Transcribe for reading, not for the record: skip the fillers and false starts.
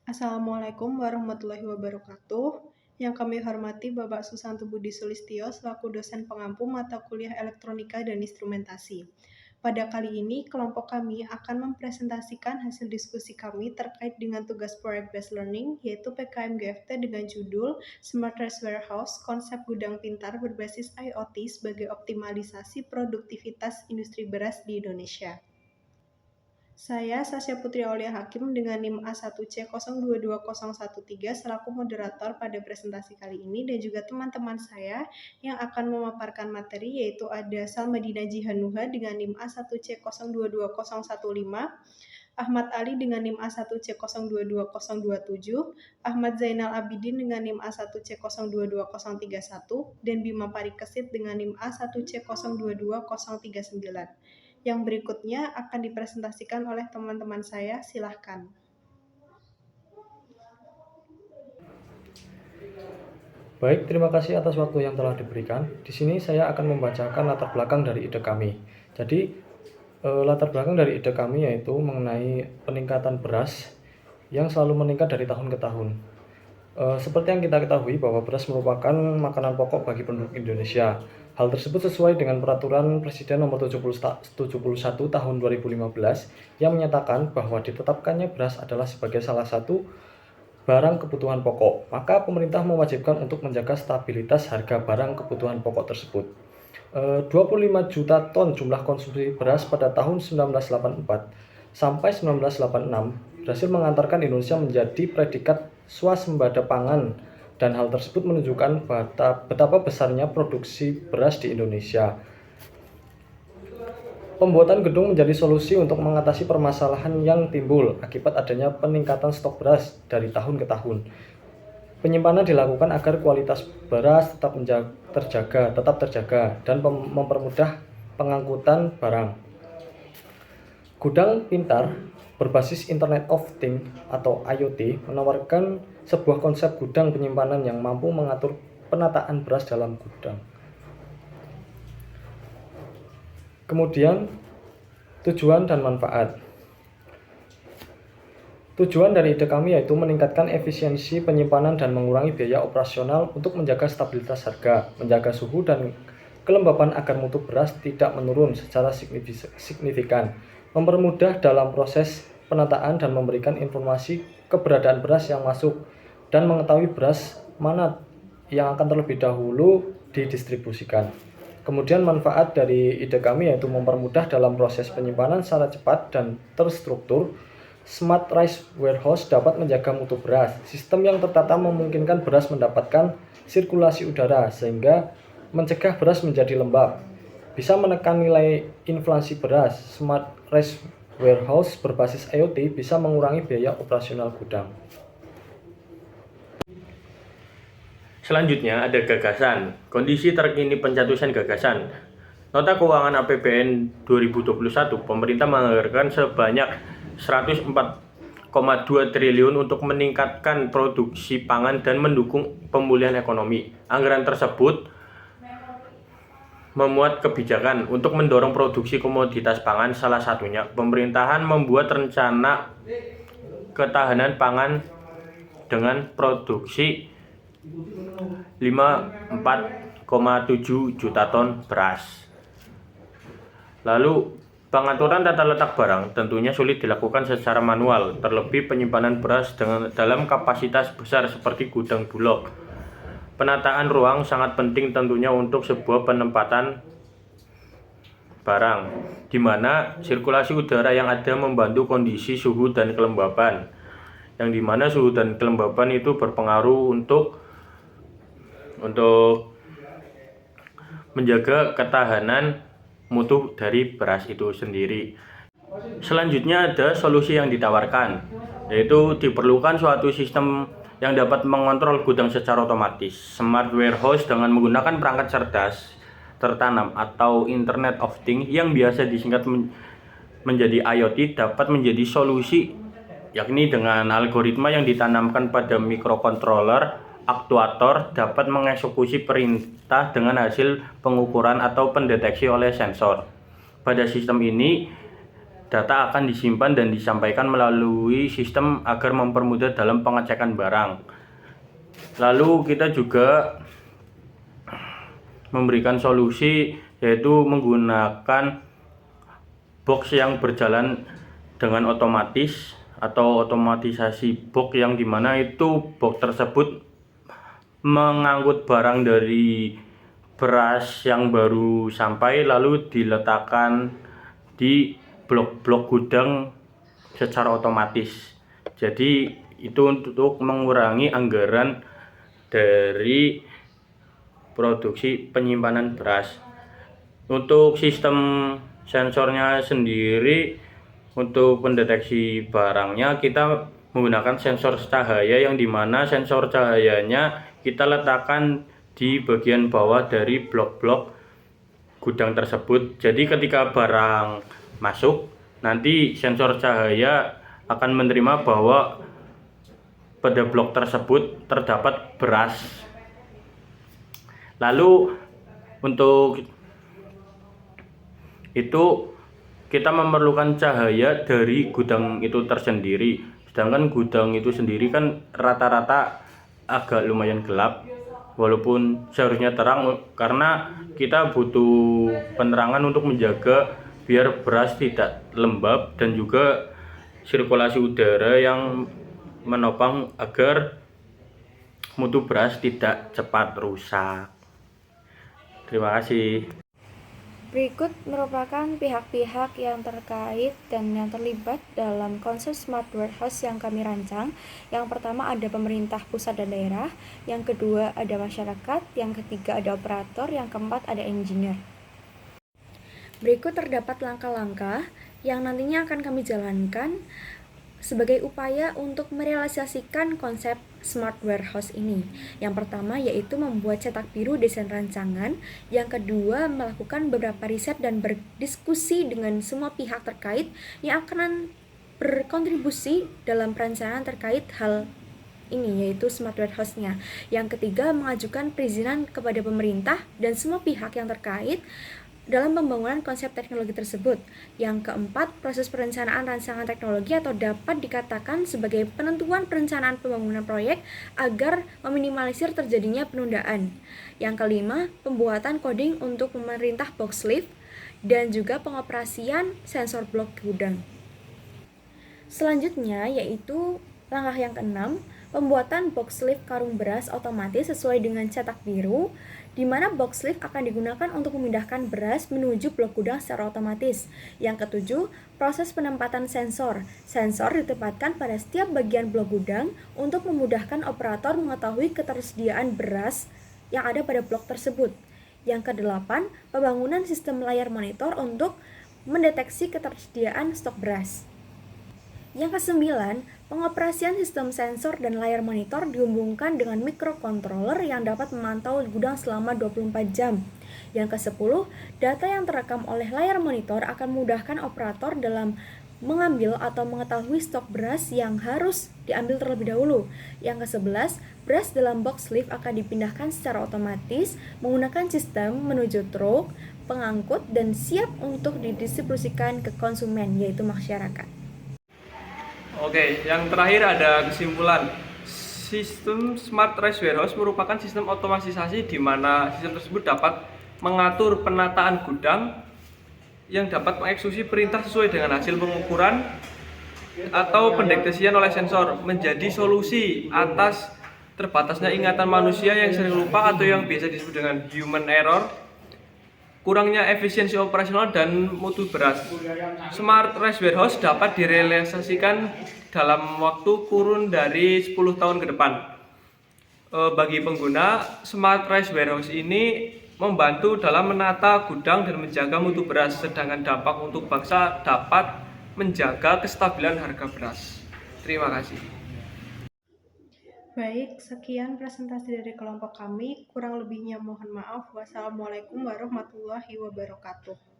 Assalamualaikum warahmatullahi wabarakatuh. Yang kami hormati Bapak Susanto Budi Sulistyo selaku dosen pengampu mata kuliah elektronika dan instrumentasi. Pada kali ini, kelompok kami akan mempresentasikan hasil diskusi kami terkait dengan tugas Project Based Learning, yaitu PKM GFT dengan judul Smart Rice Warehouse, konsep gudang pintar berbasis IoT sebagai optimalisasi produktivitas industri beras di Indonesia. Saya, Sasya Putri Aulia Hakim dengan NIM A1C022013 selaku moderator pada presentasi kali ini dan juga teman-teman saya yang akan memaparkan materi yaitu ada Salmadina Jihanuha dengan NIM A1C022015, Ahmad Ali dengan NIM A1C022027, Ahmad Zainal Abidin dengan NIM A1C022031, dan Bima Parikesit dengan NIM A1C022039. Yang berikutnya akan dipresentasikan oleh teman-teman saya, silahkan. Baik, terima kasih atas waktu yang telah diberikan. Di sini saya akan membacakan latar belakang dari ide kami. Jadi, latar belakang dari ide kami yaitu mengenai peningkatan beras yang selalu meningkat dari tahun ke tahun. Seperti yang kita ketahui bahwa beras merupakan makanan pokok bagi penduduk Indonesia. Hal tersebut sesuai dengan Peraturan Presiden Nomor 71 Tahun 2015 yang menyatakan bahwa ditetapkannya beras adalah sebagai salah satu barang kebutuhan pokok. Maka pemerintah mewajibkan untuk menjaga stabilitas harga barang kebutuhan pokok tersebut. 25 juta ton jumlah konsumsi beras pada tahun 1984 sampai 1986 berhasil mengantarkan Indonesia menjadi predikat swasembada pangan, dan hal tersebut menunjukkan betapa besarnya produksi beras di Indonesia. Pembuatan gedung menjadi solusi untuk mengatasi permasalahan yang timbul akibat adanya peningkatan stok beras dari tahun ke tahun. Penyimpanan dilakukan agar kualitas beras tetap terjaga dan mempermudah pengangkutan barang. Gudang pintar berbasis Internet of Things atau IoT menawarkan sebuah konsep gudang penyimpanan yang mampu mengatur penataan beras dalam gudang. Kemudian, tujuan dan manfaat. Tujuan dari ide kami yaitu meningkatkan efisiensi penyimpanan dan mengurangi biaya operasional untuk menjaga stabilitas harga, menjaga suhu dan kelembapan agar mutu beras tidak menurun secara signifikan, mempermudah dalam proses penataan dan memberikan informasi keberadaan beras yang masuk, dan mengetahui beras mana yang akan terlebih dahulu didistribusikan. Kemudian manfaat dari ide kami yaitu mempermudah dalam proses penyimpanan secara cepat dan terstruktur. Smart Rice Warehouse dapat menjaga mutu beras. Sistem yang tertata memungkinkan beras mendapatkan sirkulasi udara sehingga mencegah beras menjadi lembab. Bisa menekan nilai inflasi beras. Smart Rice Warehouse berbasis IoT bisa mengurangi biaya operasional gudang. Selanjutnya ada gagasan, kondisi terkini pencetusan gagasan. Nota keuangan APBN 2021, pemerintah menganggarkan sebanyak 104,2 triliun untuk meningkatkan produksi pangan dan mendukung pemulihan ekonomi. Anggaran tersebut memuat kebijakan untuk mendorong produksi komoditas pangan. Salah satunya, pemerintahan membuat rencana ketahanan pangan dengan produksi 54,7 juta ton beras. Lalu, pengaturan tata letak barang tentunya sulit dilakukan secara manual, terlebih penyimpanan beras dalam kapasitas besar seperti gudang bulog. Penataan ruang sangat penting tentunya untuk sebuah penempatan barang, di mana sirkulasi udara yang ada membantu kondisi suhu dan kelembaban, yang dimana suhu dan kelembaban itu berpengaruh untuk menjaga ketahanan mutu dari beras itu sendiri. Selanjutnya ada solusi yang ditawarkan, yaitu diperlukan suatu sistem yang dapat mengontrol gudang secara otomatis. Smart Warehouse dengan menggunakan perangkat cerdas tertanam atau Internet of Things yang biasa disingkat menjadi IoT dapat menjadi solusi, yakni dengan algoritma yang ditanamkan pada microcontroller. Aktuator dapat mengeksekusi perintah dengan hasil pengukuran atau pendeteksi oleh sensor. Pada sistem ini data akan disimpan dan disampaikan melalui sistem agar mempermudah dalam pengecekan barang. Lalu kita juga memberikan solusi yaitu menggunakan box yang berjalan dengan otomatis atau otomatisasi box, yang dimana itu box tersebut mengangkut barang dari beras yang baru sampai lalu diletakkan di blok-blok gudang secara otomatis. Jadi itu untuk mengurangi anggaran dari produksi penyimpanan beras. Untuk sistem sensornya sendiri, untuk pendeteksi barangnya kita menggunakan sensor cahaya, yang dimana sensor cahayanya kita letakkan di bagian bawah dari blok-blok gudang tersebut. Jadi ketika barang masuk, nanti sensor cahaya akan menerima bahwa pada blok tersebut terdapat beras. Lalu untuk itu kita memerlukan cahaya dari gudang itu tersendiri. Sedangkan gudang itu sendiri kan rata-rata agak lumayan gelap, walaupun seharusnya terang, karena kita butuh penerangan untuk menjaga biar beras tidak lembab dan juga sirkulasi udara yang menopang agar mutu beras tidak cepat rusak. Terima kasih. Berikut merupakan pihak-pihak yang terkait dan yang terlibat dalam konsep Smart Warehouse yang kami rancang. Yang pertama ada pemerintah pusat dan daerah, yang kedua ada masyarakat, yang ketiga ada operator, yang keempat ada engineer. Berikut terdapat langkah-langkah yang nantinya akan kami jalankan sebagai upaya untuk merealisasikan konsep Smart Warehouse ini. Yang pertama yaitu membuat cetak biru desain rancangan, yang kedua melakukan beberapa riset dan berdiskusi dengan semua pihak terkait yang akan berkontribusi dalam perencanaan terkait hal ini, yaitu Smart Warehouse-nya. Yang ketiga mengajukan perizinan kepada pemerintah dan semua pihak yang terkait dalam pembangunan konsep teknologi tersebut. Yang keempat, proses perencanaan rancangan teknologi atau dapat dikatakan sebagai penentuan perencanaan pembangunan proyek agar meminimalisir terjadinya penundaan. Yang kelima, pembuatan coding untuk pemerintah box lift dan juga pengoperasian sensor blok gudang. Selanjutnya yaitu langkah yang keenam, pembuatan box lift karung beras otomatis sesuai dengan cetak biru, di mana box lift akan digunakan untuk memindahkan beras menuju blok gudang secara otomatis. Yang ketujuh, proses penempatan sensor. Sensor ditempatkan pada setiap bagian blok gudang untuk memudahkan operator mengetahui ketersediaan beras yang ada pada blok tersebut. Yang kedelapan, pembangunan sistem layar monitor untuk mendeteksi ketersediaan stok beras. Yang kesembilan, pengoperasian sistem sensor dan layar monitor dihubungkan dengan microcontroller yang dapat memantau gudang selama 24 jam. Yang ke-10, data yang terekam oleh layar monitor akan memudahkan operator dalam mengambil atau mengetahui stok beras yang harus diambil terlebih dahulu. Yang ke-11, beras dalam box lift akan dipindahkan secara otomatis menggunakan sistem menuju truk, pengangkut, dan siap untuk didistribusikan ke konsumen, yaitu masyarakat. Oke, yang terakhir ada kesimpulan. Sistem Smart Warehouse merupakan sistem otomatisasi di mana sistem tersebut dapat mengatur penataan gudang yang dapat mengeksekusi perintah sesuai dengan hasil pengukuran atau pendeteksian oleh sensor, menjadi solusi atas terbatasnya ingatan manusia yang sering lupa atau yang biasa disebut dengan human error, kurangnya efisiensi operasional dan mutu beras. Smart Warehouse dapat direalisasikan dalam waktu kurun dari 10 tahun ke depan. Bagi pengguna, Smart Warehouse ini membantu dalam menata gudang dan menjaga mutu beras, sedangkan dampak untuk bangsa dapat menjaga kestabilan harga beras. Terima kasih. Baik, sekian presentasi dari kelompok kami. Kurang lebihnya mohon maaf. Wassalamualaikum warahmatullahi wabarakatuh.